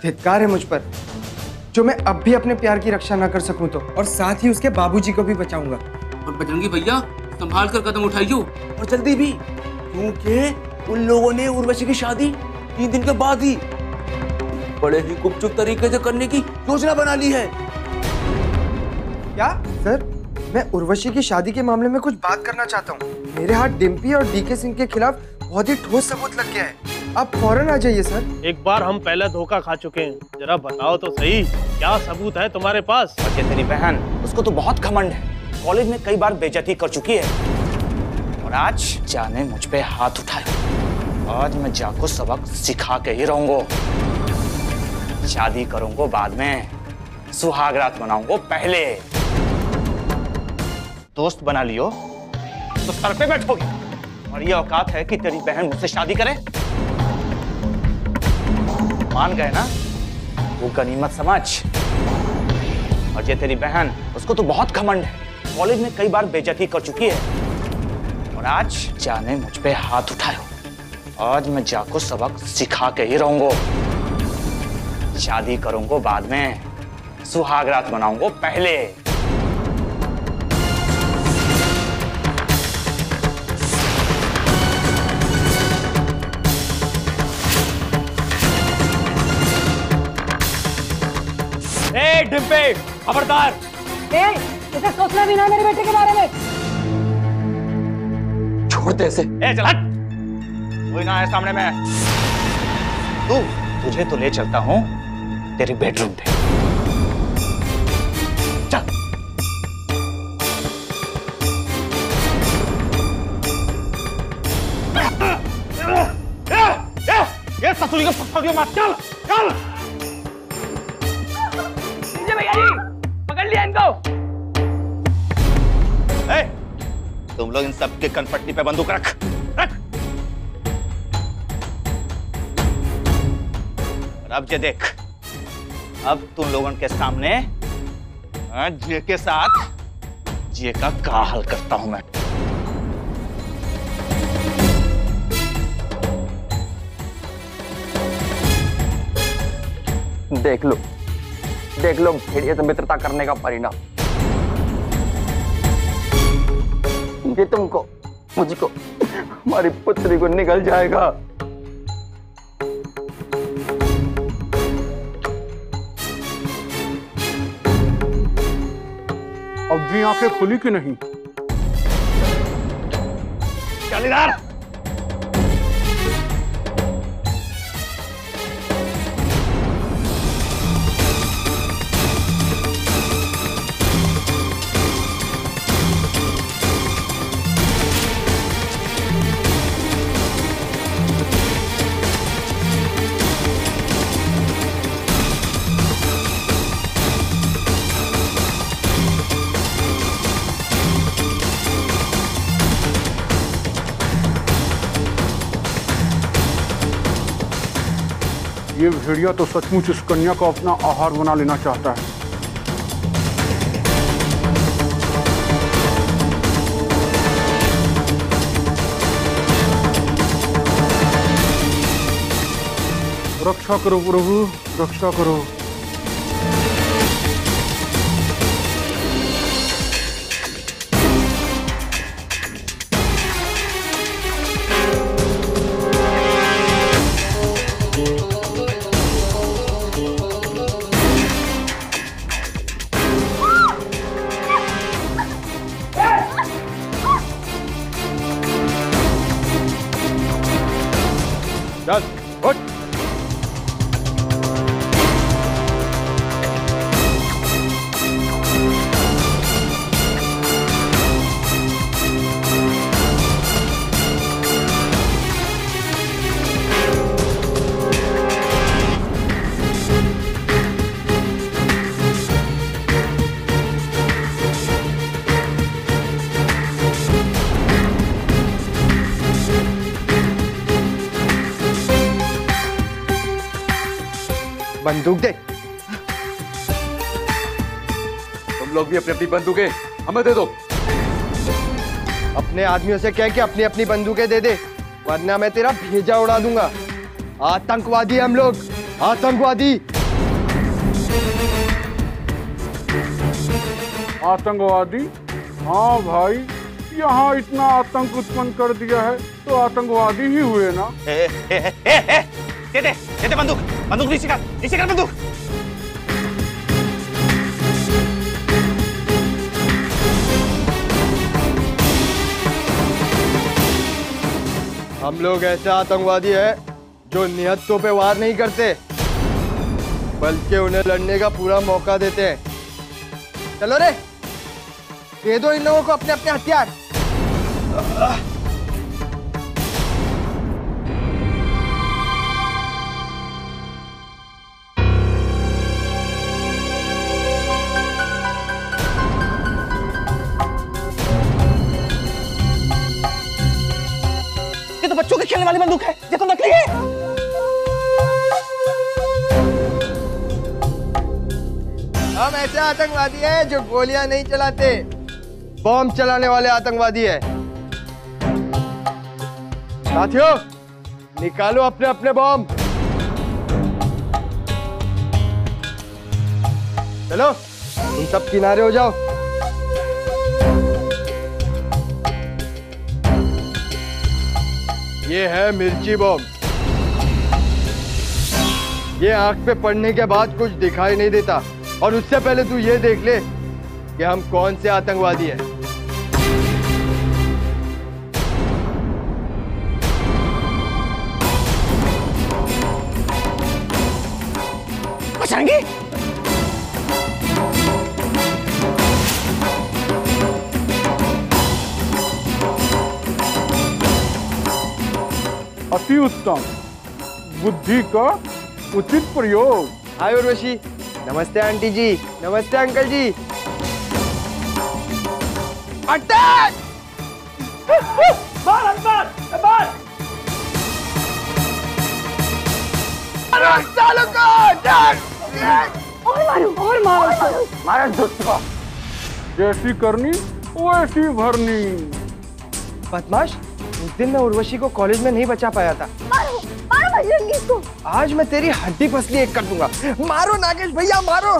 धिक्कार है मुझ पर जो मैं अब भी अपने प्यार की रक्षा ना कर सकूं तो, और साथ ही उसके बाबूजी को भी बचाऊंगा। और बजरंगी भैया संभाल कर कदम उठाइयो, और जल्दी भी, क्योंकि उन लोगों ने उर्वशी की शादी 3 दिन के बाद ही बड़े ही गुपचुप तरीके से करने की योजना बना ली है। क्या सर, मैं उर्वशी की शादी के मामले में कुछ बात करना चाहता हूँ। मेरे हाथ डिम्पी और डीके सिंह के खिलाफ बहुत ही ठोस सबूत लग गया है। आप फौरन आ जाइए सर। एक बार हम पहले धोखा खा चुके हैं, जरा बताओ तो सही क्या सबूत है तुम्हारे पास? और ये तेरी बहन, उसको तो बहुत घमंड है, कॉलेज में कई बार बेइज्जती कर चुकी है, और आज जाने मुझ पे हाथ उठाया। आज मैं जाको सबक सिखा के ही रहूंगा। शादी करूंगा बाद में, सुहाग रात मनाऊंगा पहले। दोस्त बना लियो तो सर पे बैठोगे, और ये औकात है कि तेरी बहन मुझसे शादी करे? मान गए ना, वो गनीमत समझ। और ये तेरी बहन, उसको तो बहुत घमंड है, कॉलेज में कई बार बेइज्जती कर चुकी है, और आज जाने मुझ पे हाथ उठायो। आज मैं जाको सबक सिखा के ही रहूंगा। शादी करूंगा बाद में, सुहाग रात मनाऊंगा पहले। ए डिम्पे, खबरदार! इसे सोचना भी ना मेरे बेटे के बारे में। छोड़ दे इसे। ए चल हट! कोई ना है सामने में। तुझे तो ले चलता हूँ तेरी बेडरूम पे। चल। ये ससुरी का पकड़ियो मत, चल चल। भैया जी, पकड़ लिया इनको। तुम लोग इन सब के कनपट्टी पे बंदूक रख रख। और अब ये देख, अब तुम लोगों के सामने जे के साथ जे का क्या हल करता हूं मैं। देख लो भेड़िए से मित्रता करने का परिणाम। ये तुमको, मुझको, हमारी पुत्री को निकल जाएगा। अब भी आंखें खुली कि नहीं? चल इधर। ये भेड़िया तो सचमुच इस कन्या को अपना आहार बना लेना चाहता है। रक्षा करो प्रभु, रक्षा करो। चल उठ। बंदूक दे। तुम लोग भी अपनी अपनी बंदूकें हमें दे दो। अपने आदमियों से कह के अपनी अपनी बंदूकें दे दे, वरना मैं तेरा भेजा उड़ा दूंगा। आतंकवादी हम लोग, आतंकवादी। आतंकवादी? हाँ भाई, यहाँ इतना आतंक उत्पन्न कर दिया है तो आतंकवादी ही हुए ना। दे दे बंदूक, बंदूक नीचे कर बंदूक। हम लोग ऐसे आतंकवादी है जो निहत्तों पे वार नहीं करते, बल्कि उन्हें लड़ने का पूरा मौका देते हैं। चलो रे, दे दो इन लोगों को अपने अपने हथियार। ये तो बच्चों के खेलने वाली बंदूक है, ये तो नकली है। हम ऐसे आतंकवादी हैं जो गोलियां नहीं चलाते, बॉम्ब चलाने वाले आतंकवादी है। साथियों, निकालो अपने अपने बॉम्ब। चलो, तुम सब किनारे हो जाओ। ये है मिर्ची बॉम्ब। ये आंख पे पड़ने के बाद कुछ दिखाई नहीं देता, और उससे पहले तू ये देख ले कि हम कौन से आतंकवादी हैं। बचाएंगे? अति उत्तम, बुद्धि का उचित प्रयोग। हाय उर्वशी, नमस्ते आंटी जी, नमस्ते अंकल जी। अटैक! मार मार मार! सालों को अटैक! और मारो मारा दोस्त को। जैसी करनी वैसी भरनी। बदमाश, उस दिन मैं उर्वशी को कॉलेज में नहीं बचा पाया था। मारो मारो बजरंगी इसको। आज मैं तेरी हड्डी पसली एक कर दूंगा। मारो नागेश भैया, मारो।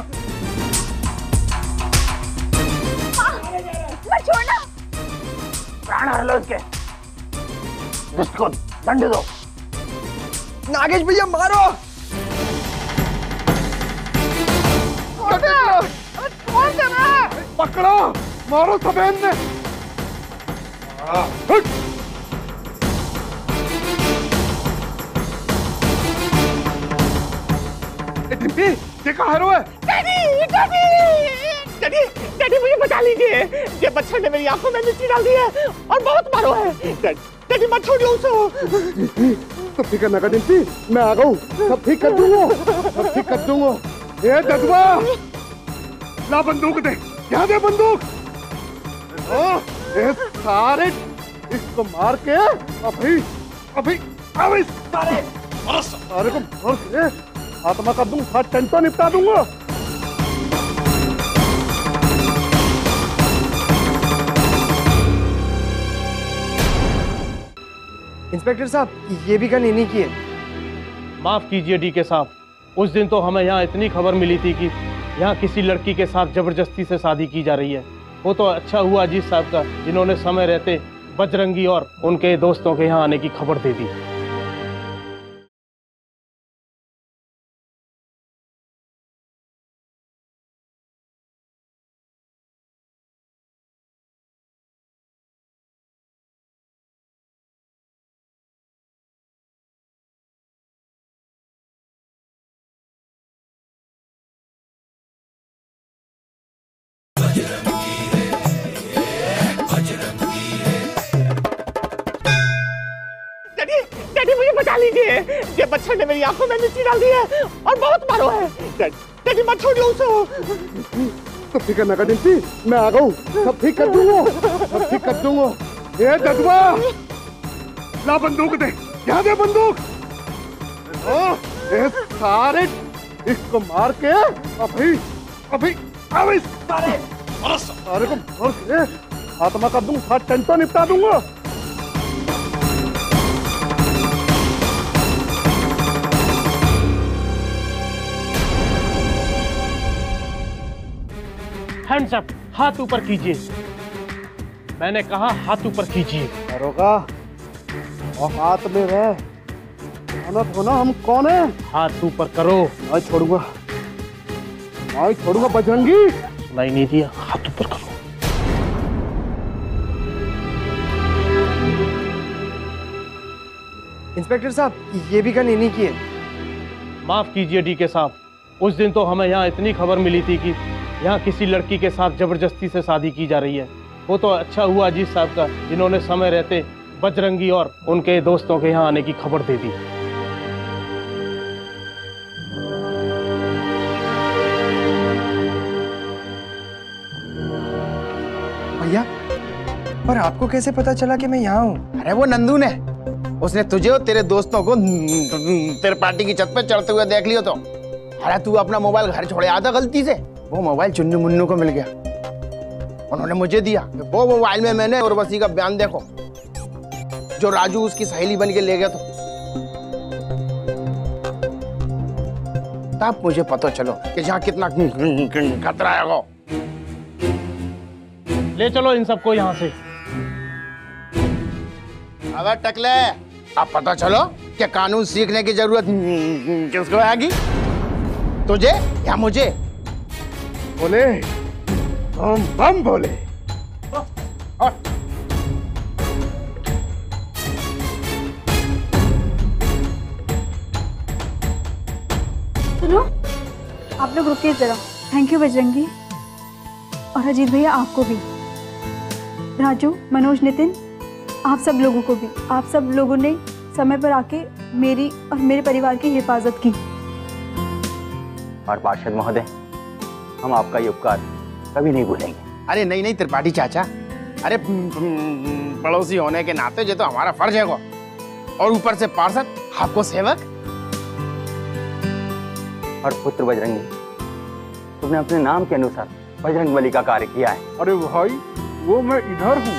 मत छोड़ना। प्राण हर लो इसके। दुष्ट को दंड दो। नागेश भैया मारो। पकड़ो, मारो सफेद ने। डिम्पी, देखा हरो है। डैडी मुझे बचा लीजिए। ये बच्चे ने मेरी आंखों में मिर्ची डाल दी है और बहुत मारो है। डैडी मत छोड़िए उसे। तो फिक्र न कर डिम्पी, मैं आ गऊ, सब ठीक कर दूंगा, सब ठीक कर दूंगा। ये ददवा, ला बंदूक दे, यहाँ दे बंदूक। ये सारे इसको मार के अभी अब इस सारे को मार के आत्मा कर दूंगा, साथ टेंटो निपटा दूंगा। इंस्पेक्टर साहब, ये भी गन इन्हीं की है। माफ कीजिए डीके साहब, उस दिन तो हमें यहाँ इतनी खबर मिली थी कि यहाँ किसी लड़की के साथ जबरदस्ती से शादी की जा रही है। वो तो अच्छा हुआ अजीत साहब का, जिन्होंने समय रहते बजरंगी और उनके दोस्तों के यहाँ आने की खबर दे दी। डैडी मुझे बचा लीजिए। ये बच्चे ने मेरी आंखों में मिर्ची डाल दी है और बहुत मारो है। डैडी मत छोड़िए उसे। तो फिक्र न कर डिम्पी, मैं आ गऊ, सब ठीक कर दूंगा, सब ठीक कर दूंगा। ये ददवा, ला बंदूक दे, यहाँ दे बंदूक। ये सारे इसको मार के अभी अब इस सारे को मार के आत्मा का दूं साथ टंटो निपटा दूंगा। हैंड्स अप, हाथ ऊपर कीजिए। मैंने कहा हाथ ऊपर कीजिए। दरोगा, औकात में रह, जानत हो ना हम कौन है। हाथ ऊपर करो। नहीं छोड़ूंगा, नहीं छोड़ूंगा बजरंगी। सुनाई नहीं दिया, हाथ ऊपर करो। इंस्पेक्टर साहब, ये भी गन इन्हीं की है। माफ कीजिए डीके साहब, उस दिन तो हमें यहाँ इतनी खबर मिली थी कि यहाँ किसी लड़की के साथ जबरदस्ती से शादी की जा रही है। वो तो अच्छा हुआ अजीत साहब का, जिन्होंने समय रहते बजरंगी और उनके दोस्तों के यहाँ आने की खबर दे दी। भैया, पर आपको कैसे पता चला कि मैं यहाँ हूँ? अरे वो नंदू ने, उसने तुझे और तेरे दोस्तों को तेरे पार्टी की छत पे चढ़ते हुए देख लियो तो। अरे तू अपना मोबाइल घर छोड़े आधा गलती से। वो मोबाइल चुन्नू मुन्नू को मिल गया, उन्होंने मुझे दिया। वो मोबाइल में मैंने उर्वशी का बयान देखो, जो राजू उसकी सहेली बन के ले गया। तो तब मुझे पता चलो कि जहाँ कितना खतरा है। वो ले चलो इन सबको यहाँ से। अगर टकले, अब पता चलो कि कानून सीखने की जरूरत किसको आएगी, तुझे या मुझे? बोले बम बम बोले। सुनो, आप लोग रुकिए जरा। थैंक यू बजरंगी और अजीत भैया, आपको भी। राजू, मनोज, नितिन, आप सब लोगों को भी। आप सब लोगों ने समय पर आके मेरी और मेरे परिवार की हिफाजत की। और पार्षद महोदय, हम आपका ये उपकार कभी नहीं भूलेंगे। अरे नहीं नहीं त्रिपाठी चाचा, अरे पड़ोसी होने के नाते ये तो हमारा फर्ज है। और ऊपर से पार्षद, आपको सेवक और पुत्र बजरंगी, तुमने अपने नाम के अनुसार बजरंग बली का कार्य किया है। अरे भाई, वो मैं इधर हूँ।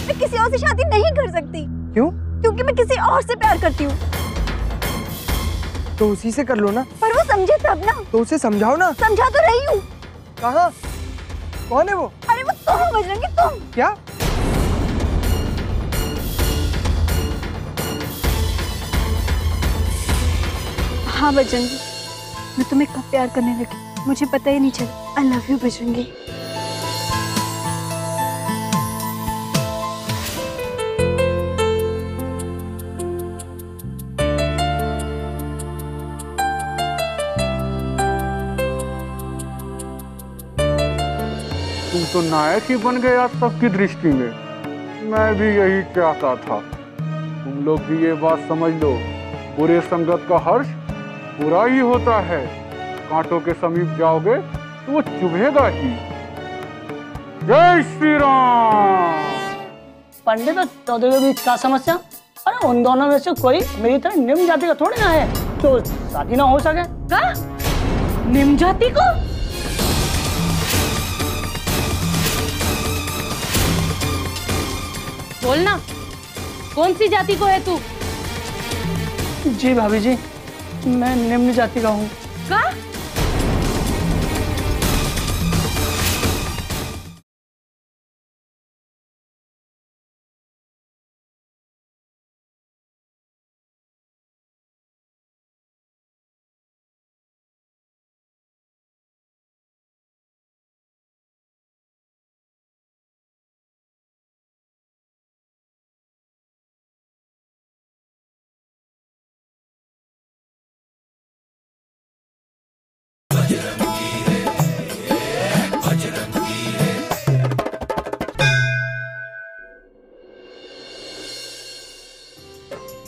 मैं किसी और से शादी नहीं कर सकती। क्यों? क्योंकि मैं किसी और से प्यार करती हूँ। तो उसी से कर लो ना। पर वो समझे तब ना। तो उसे समझाओ ना। समझा तो रही हूँ। कहाँ? कौन है वो? अरे वो तुम बजरंगी, तुम। क्या? हाँ बजरंगी, मैं तुम्हें कब प्यार करने लगी मुझे पता ही नहीं चला। I love you Bajrangi. तुम तो नायक ही बन गए आज सबकी दृष्टि में। मैं भी यही चाहता था। तुम लोग भी ये बात समझ लो, बुरे संगत का हर्ष बुरा ही होता है। कांटों के समीप जाओगे तो वो चुभेगा ही। जय श्री राम। पंडित और चौधरी के बीच क्या समस्या? अरे उन दोनों में से कोई मेरी तरह निम्न जाति का थोड़ी ना है तो शादी ना हो सके। क्या? निम्न जाति को? बोलना, कौन सी जाति को है तू? जी भाभी जी, मैं निम्न जाति का हूँ। क्या?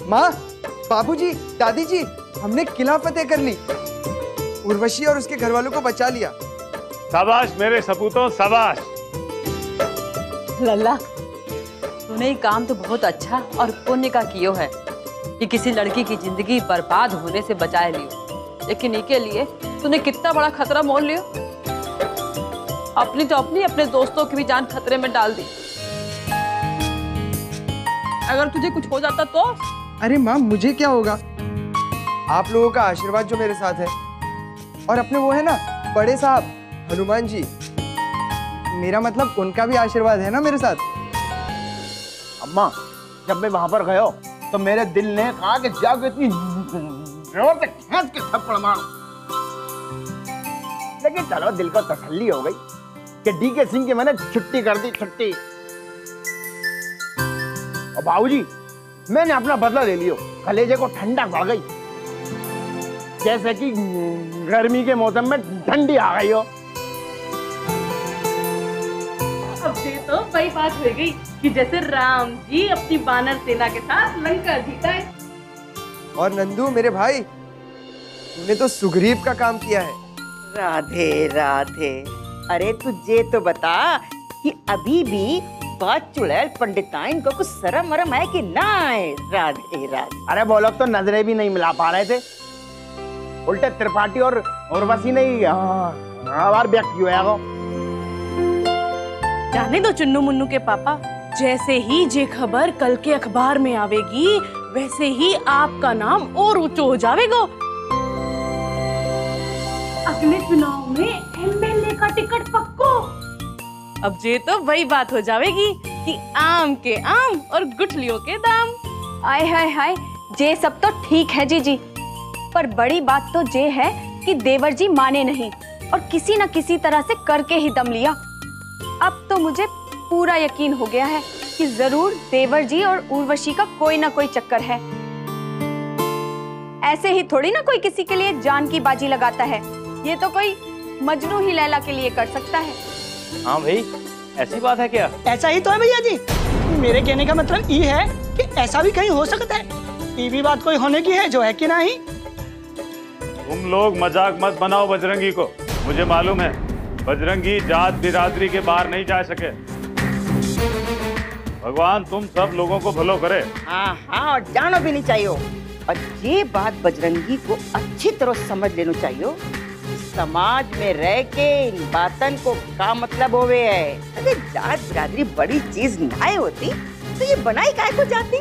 माँ, बाबूजी, दादी जी, हमने किला फतेह कर ली। उर्वशी और उसके घर वालों को बचा लिया। शाबाश मेरे सपूतों, शाबाश। लल्ला, तूने ये काम तो बहुत अच्छा और पुण्य का कियो है कि किसी लड़की की जिंदगी बर्बाद होने से बचाए लियो। लेकिन इनके लिए तूने कितना बड़ा खतरा मोल लियो। अपनी तो अपनी, अपने दोस्तों की भी जान खतरे में डाल दी। अगर तुझे कुछ हो जाता तो? अरे माँ, मुझे क्या होगा? आप लोगों का आशीर्वाद जो मेरे साथ है, और अपने वो है ना बड़े साहब हनुमान जी, मेरा मतलब उनका भी आशीर्वाद है ना मेरे साथ। अम्मा, जब मैं वहां पर गया तो मेरे दिल ने कहा कि जाओ इतनी जोर से खींच के थप्पड़ मारो, लेकिन चलो दिल को तसल्ली हो गई कि डीके सिंह की मैंने छुट्टी कर दी, छुट्टी। और बाबूजी, मैंने अपना बदला ले लियो, कलेजे को ठंडक बढ़ गई, जैसे कि गर्मी के मौसम में ठंडी आ गई हो। अब ये तो वही बात हो गई कि जैसे राम जी अपनी वानर सेना के साथ लंका जीता है। और नंदू मेरे भाई, तूने तो सुग्रीव का काम किया है। राधे राधे। अरे तुझे तो बता कि अभी भी बात चुड़ैल पंडिताइन को कुछ शर्म वरम है कि ना है? राधे राधे। अरे वो लोग तो नजरें भी नहीं मिला पा रहे थे, उल्टे त्रिपाठी और उर्वशी ने आभार व्यक्त किया। जाने दो चुन्नू मुन्नू के पापा, जैसे ही ये खबर कल के अखबार में आवेगी वैसे ही आपका नाम और ऊंचा हो जाएगा। अगले चुनाव में एमएलए का टिकट पक्को। अब ये तो वही बात हो जाएगी कि आम के आम और गुठलियों के दाम। आय हाय हाय, ये सब तो ठीक है जीजी, पर बड़ी बात तो ये है कि देवर जी माने नहीं और किसी न किसी तरह से करके ही दम लिया। अब तो मुझे पूरा यकीन हो गया है कि जरूर देवर जी और उर्वशी का कोई ना कोई चक्कर है। ऐसे ही थोड़ी ना कोई किसी के लिए जान की बाजी लगाता है, ये तो कोई मजनू ही लैला के लिए कर सकता है। हाँ भाई, ऐसी बात है क्या? ऐसा ही तो है भैया जी। मेरे कहने का मतलब ये है कि ऐसा भी कहीं हो सकता है। ये भी बात कोई होने की है जो है कि नहीं। तुम लोग मजाक मत बनाओ बजरंगी को। मुझे मालूम है बजरंगी जात बिरादरी के बाहर नहीं जा सके। भगवान तुम सब लोगों को भलो करे। हाँ हाँ, और जानो भी नहीं चाहिए। और ये बात बजरंगी को अच्छी तरह समझ लेना चाहिए, समाज में रह के इन बातन को का मतलब होवे है। अरे जात बिरादरी बड़ी चीज ना होती तो ये बनाई काय को जाती।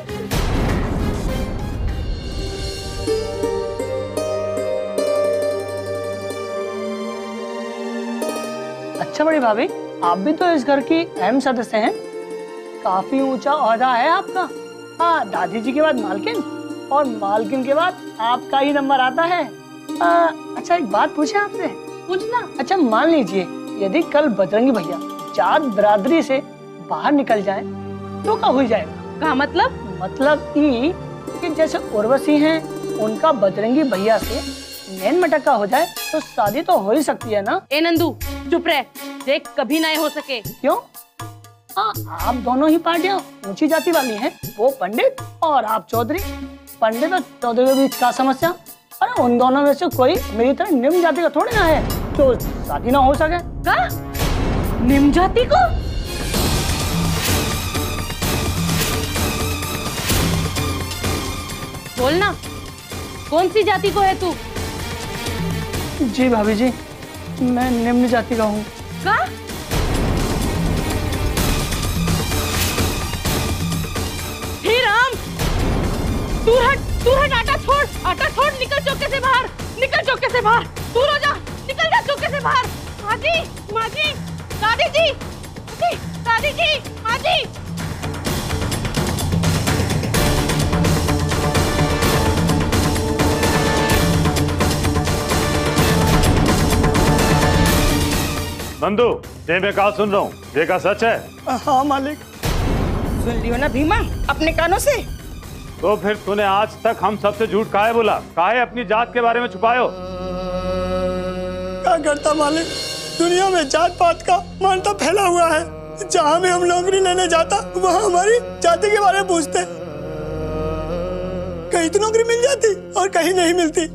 अच्छा बड़ी भाभी, आप भी तो इस घर की अहम सदस्य हैं। काफी ऊंचा ओहदा है आपका। हाँ, दादी जी के बाद मालकिन और मालकिन के बाद आपका ही नंबर आता है। अच्छा एक बात पूछे आपसे? पूछना। अच्छा मान लीजिए यदि कल बजरंगी भैया जात बिरादरी से बाहर निकल जाएं, तो क्या हो जाएगा? क्या मतलब? मतलब ये कि जैसे उर्वशी हैं, उनका बजरंगी भैया से नैन मटक्का हो जाए तो शादी तो हो ही सकती है ना? ए नंदू चुप रह, देख कभी ना हो सके। क्यों? हाँ, आप दोनों ही पार्टियां ऊंची जाति वाली हैं, वो पंडित और आप चौधरी। पंडित और चौधरी के बीच क्या समस्या? अरे उन दोनों में से कोई मेरी तरह निम्न जाति का थोड़ी ना है तो शादी ना हो सके। क्या? निम्न जाति को? बोलना, कौन सी जाति को है तू? जी भाभी जी, मैं निम्न जाति का हूँ। क्या? हे राम, दूर हट, आटा छोड़, निकल चौके से बाहर, निकल चौके से बाहर, दूर हो जा, निकल जा चौके से बाहर। माँ जी, दादी जी, दादी जी, माँ जी। नंदू, ये मैं कहा सुन रहा हूँ, ये का सच है? हाँ मालिक। सुन लियो ना भीमा अपने कानों से। तो फिर तूने आज तक हम सबसे झूठ काहे बोला? काहे अपनी जात के बारे में छुपायो? क्या करता मालिक, दुनिया में जात पात का मानता फैला हुआ है। जहाँ भी हम नौकरी लेने जाता वहाँ हमारी जाति के बारे में पूछते। कहीं तो नौकरी मिल जाती और कहीं नहीं मिलती,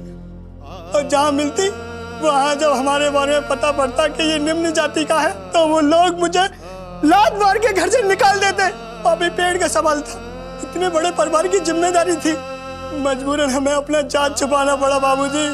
और जहाँ मिलती वहाँ जब हमारे बारे में पता पड़ता कि ये निम्न जाति का है तो वो लोग मुझे लात मार के घर से निकाल देते। अभी पेड़ का सवाल था, इतने बड़े परिवार की जिम्मेदारी थी, मजबूरन हमें अपना जात छुपाना पड़ा बाबूजी।